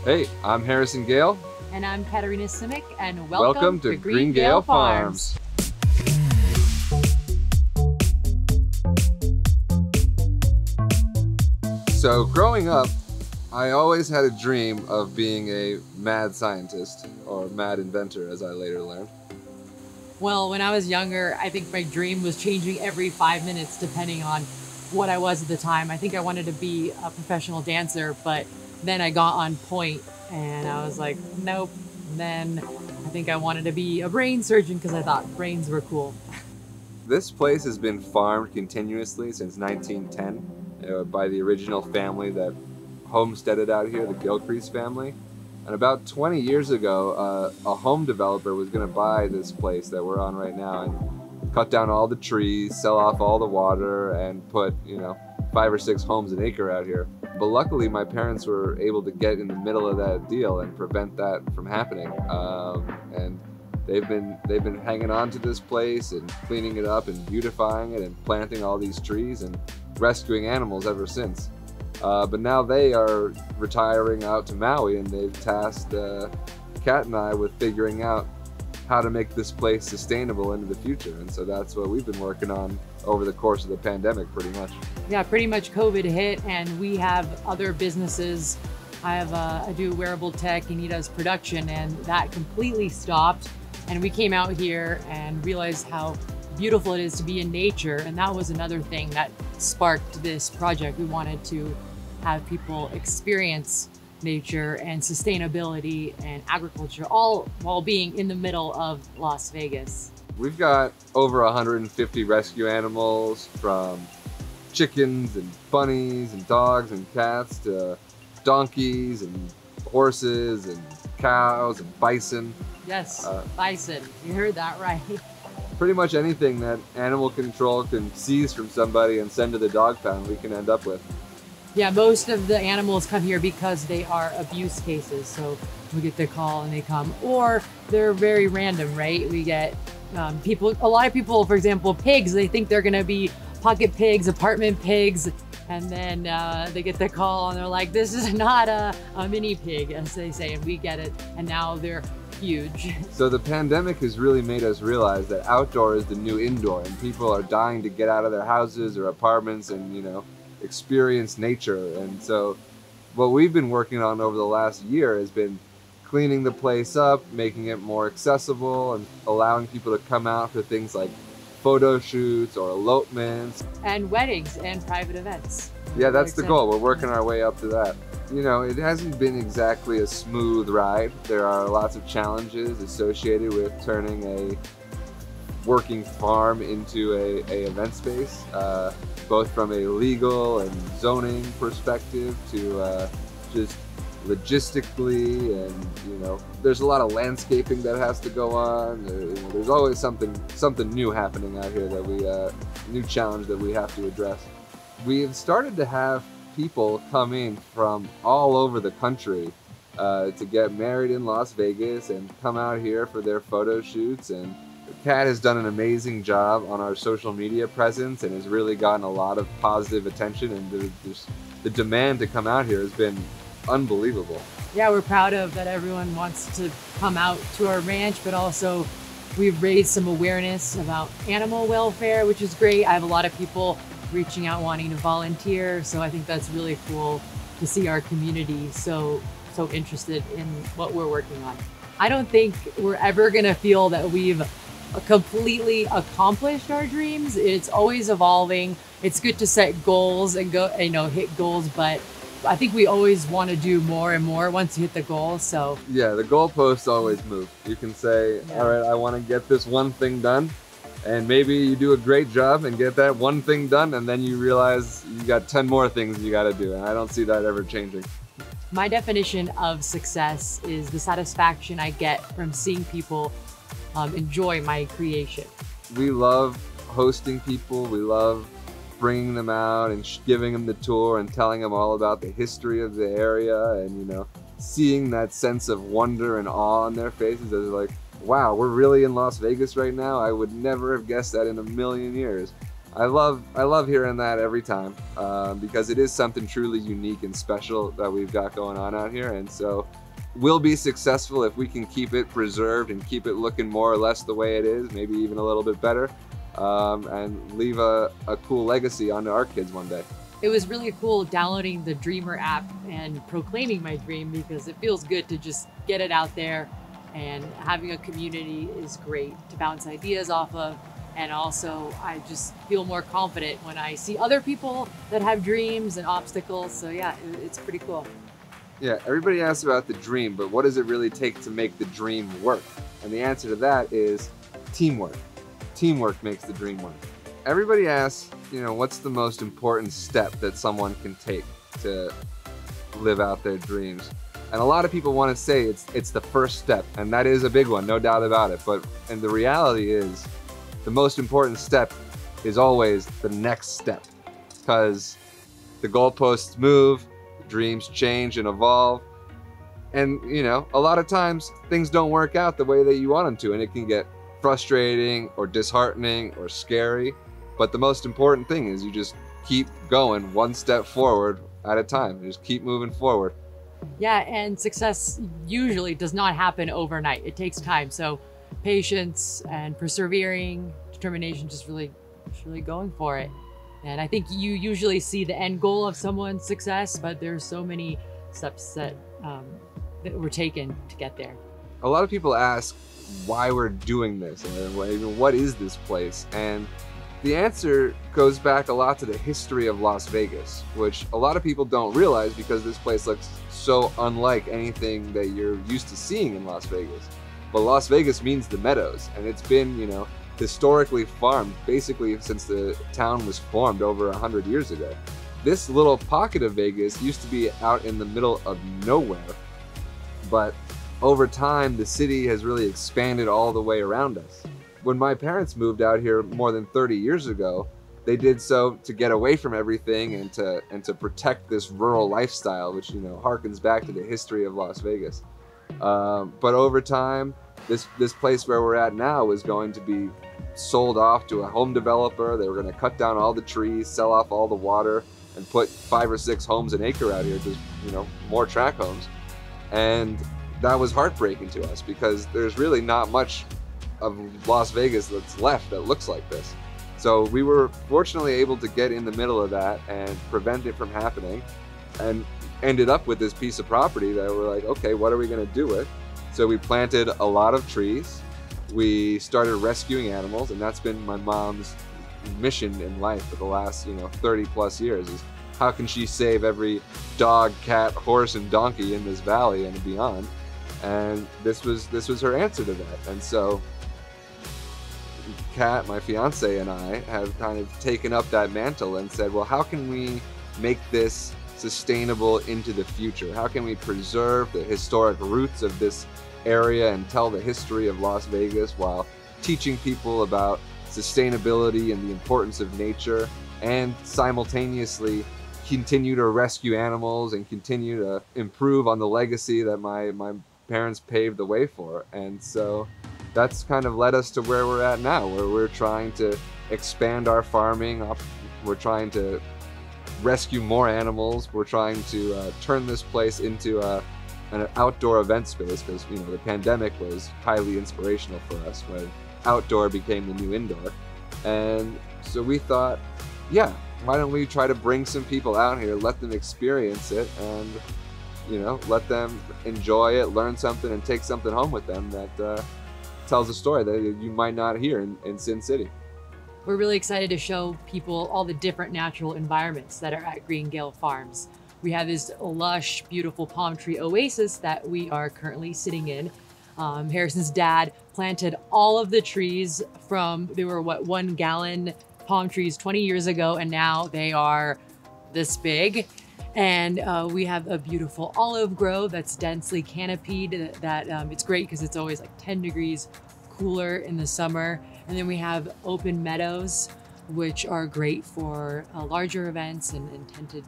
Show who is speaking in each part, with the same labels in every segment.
Speaker 1: Hey, I'm Harrison Gale.
Speaker 2: And I'm Katarina Simic, and
Speaker 1: welcome to GreenGale Farms. So growing up, I always had a dream of being a mad scientist, or mad inventor, as I later learned.
Speaker 2: Well, when I was younger, I think my dream was changing every 5 minutes depending on what I was at the time. I think I wanted to be a professional dancer, but then I got on point and I was like, nope. And then I think I wanted to be a brain surgeon because I thought brains were cool.
Speaker 1: This place has been farmed continuously since 1910 by the original family that homesteaded out here, the Gilcrease family. And about 20 years ago, a home developer was going to buy this place that we're on right now and cut down all the trees, sell off all the water, and put, 5 or 6 homes an acre out here. But luckily, my parents were able to get in the middle of that deal and prevent that from happening. And they've been hanging on to this place and cleaning it up and beautifying it and planting all these trees and rescuing animals ever since. But now they are retiring out to Maui, and they've tasked Kat and I with figuring out how to make this place sustainable into the future. And so that's what we've been working on over the course of the pandemic, pretty much.
Speaker 2: Yeah, pretty much COVID hit, and we have other businesses. I do wearable tech, and he does production, and that completely stopped. And we came out here and realized how beautiful it is to be in nature. And that was another thing that sparked this project. We wanted to have people experience nature and sustainability and agriculture, all while being in the middle of Las Vegas.
Speaker 1: We've got over 150 rescue animals, from chickens and bunnies and dogs and cats to donkeys and horses and cows and bison.
Speaker 2: Yes, bison, you heard that right.
Speaker 1: Pretty much anything that animal control can seize from somebody and send to the dog pound, we can end up with.
Speaker 2: Yeah, most of the animals come here because they are abuse cases. So we get the call and they come, or they're very random, right? We get a lot of people, for example, pigs, they think they're gonna be pocket pigs, apartment pigs, and then they get the call and they're like, this is not a mini pig, as they say, and we get it, and now they're huge. So
Speaker 1: the pandemic has really made us realize that outdoor is the new indoor, and people are dying to get out of their houses or apartments and, experience nature. And so what we've been working on over the last year has been cleaning the place up, making it more accessible, and allowing people to come out for things like photo shoots or elopements.
Speaker 2: And weddings and private events.
Speaker 1: Yeah, that's the goal. We're working our way up to that. It hasn't been exactly a smooth ride. There are lots of challenges associated with turning a working farm into a event space, both from a legal and zoning perspective to just logistically, and there's a lot of landscaping that has to go on. There's always something new happening out here that new challenge that we have to address. We've started to have people come in from all over the country to get married in Las Vegas and come out here for their photo shoots. And Kat has done an amazing job on our social media presence and has really gotten a lot of positive attention, and the demand to come out here has been unbelievable.
Speaker 2: Yeah, we're proud of that everyone wants to come out to our ranch, but also we've raised some awareness about animal welfare, which is great. I have a lot of people reaching out wanting to volunteer, so I think that's really cool to see our community so interested in what we're working on. I don't think we're ever gonna feel that we've completely accomplished our dreams. It's always evolving. It's good to set goals and go, hit goals, but I think we always want to do more and more once you hit the goal. So
Speaker 1: yeah, the goalposts always move. You can say, all right, I want to get this one thing done, and maybe you do a great job and get that one thing done, and then you realize you got 10 more things you got to do, and I don't see that ever changing.
Speaker 2: My definition of success is the satisfaction I get from seeing people enjoy my creation.
Speaker 1: We love hosting people. We love bringing them out and giving them the tour and telling them all about the history of the area, and seeing that sense of wonder and awe on their faces as they're like, wow, we're really in Las Vegas right now. I would never have guessed that in a million years. I love hearing that every time, because it is something truly unique and special that we've got going on out here. And so we'll be successful if we can keep it preserved and keep it looking more or less the way it is, maybe even a little bit better, and leave a cool legacy onto our kids one day.
Speaker 2: It was really cool downloading the Dreamer app and proclaiming my dream, because it feels good to just get it out there, and having a community is great to bounce ideas off of. And also, I just feel more confident when I see other people that have dreams and obstacles. So yeah, it's pretty cool.
Speaker 1: Yeah, everybody asks about the dream, but what does it really take to make the dream work? And the answer to that is teamwork. Teamwork makes the dream work. Everybody asks, what's the most important step that someone can take to live out their dreams? And a lot of people want to say it's the first step, and that is a big one, no doubt about it. And the reality is, the most important step is always the next step, because the goalposts move, the dreams change and evolve, and a lot of times things don't work out the way that you want them to, and it can get frustrating or disheartening or scary. But the most important thing is you just keep going one step forward at a time. You just keep moving forward.
Speaker 2: Yeah, and success usually does not happen overnight. It takes time. So patience and persevering, determination, just really going for it. And I think you usually see the end goal of someone's success, but there's so many steps that were taken to get there.
Speaker 1: A lot of people ask why we're doing this, and what is this place? And the answer goes back a lot to the history of Las Vegas, which a lot of people don't realize, because this place looks so unlike anything that you're used to seeing in Las Vegas. But Las Vegas means the meadows, and it's been, historically farmed basically since the town was formed over 100 years ago. This little pocket of Vegas used to be out in the middle of nowhere, but over time the city has really expanded all the way around us. When my parents moved out here more than 30 years ago, they did so to get away from everything and to protect this rural lifestyle, which harkens back to the history of Las Vegas. But over time, this place where we're at now is going to be sold off to a home developer. They were going to cut down all the trees, sell off all the water, and put 5 or 6 homes an acre out here, just more tract homes. And that was heartbreaking to us, because there's really not much of Las Vegas that's left that looks like this. So we were fortunately able to get in the middle of that and prevent it from happening, and ended up with this piece of property that we're like, okay, what are we going to do with? So we planted a lot of trees. We started rescuing animals, and that's been my mom's mission in life for the last 30 plus years, is how can she save every dog, cat, horse, and donkey in this valley and beyond. And this was her answer to that. And so Kat, my fiance, and I have kind of taken up that mantle and said, well, how can we make this sustainable into the future? How can we preserve the historic roots of this area and tell the history of Las Vegas while teaching people about sustainability and the importance of nature, and simultaneously continue to rescue animals and continue to improve on the legacy that my parents paved the way for? And so that's kind of led us to where we're at now, where we're trying to expand our farming. We're trying to rescue more animals. We're trying to turn this place into an outdoor event space, because the pandemic was highly inspirational for us when outdoor became the new indoor. And so we thought, yeah, why don't we try to bring some people out here, let them experience it, and let them enjoy it, learn something, and take something home with them that tells a story that you might not hear in Sin City.
Speaker 2: We're really excited to show people all the different natural environments that are at GreenGale Farms. We have this lush, beautiful palm tree oasis that we are currently sitting in. Harrison's dad planted all of the trees they were 1 gallon palm trees 20 years ago, and now they are this big. And we have a beautiful olive grove that's densely canopied that it's great because it's always like 10 degrees cooler in the summer. And then we have open meadows, which are great for larger events and tented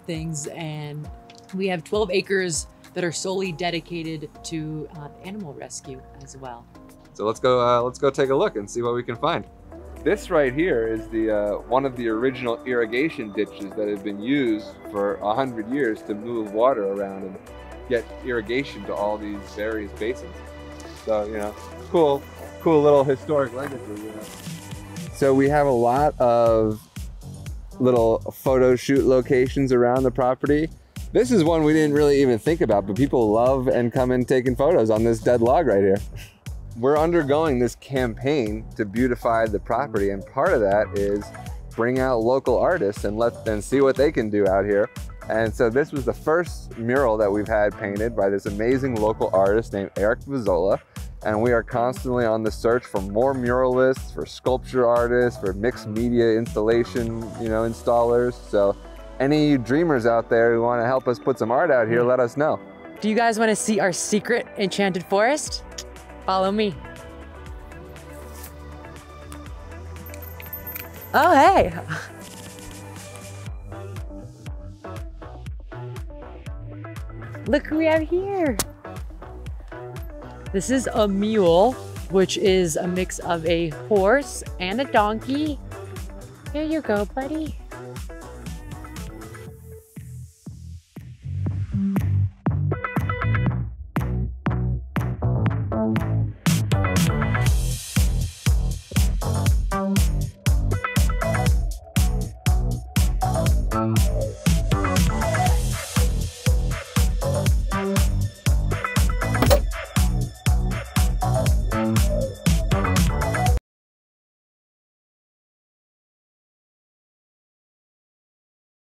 Speaker 2: things. And we have 12 acres that are solely dedicated to animal rescue as well.
Speaker 1: So let's go take a look and see what we can find. This right here is the one of the original irrigation ditches that have been used for 100 years to move water around and get irrigation to all these various basins. So, you know, cool little historic legacy, you know. So we have a lot of little photo shoot locations around the property. This is one we didn't really even think about, but people love and come in taking photos on this dead log right here. We're undergoing this campaign to beautify the property, and part of that is bring out local artists and let them see what they can do out here. And so this was the first mural that we've had painted by this amazing local artist named Eric Vizzola. And we are constantly on the search for more muralists, for sculpture artists, for mixed media installation, you know, installers. So any dreamers out there who want to help us put some art out here, let us know.
Speaker 2: Do you guys want to see our secret enchanted forest? Follow me. Oh, hey. Look who we have here. This is a mule, which is a mix of a horse and a donkey. Here you go, buddy.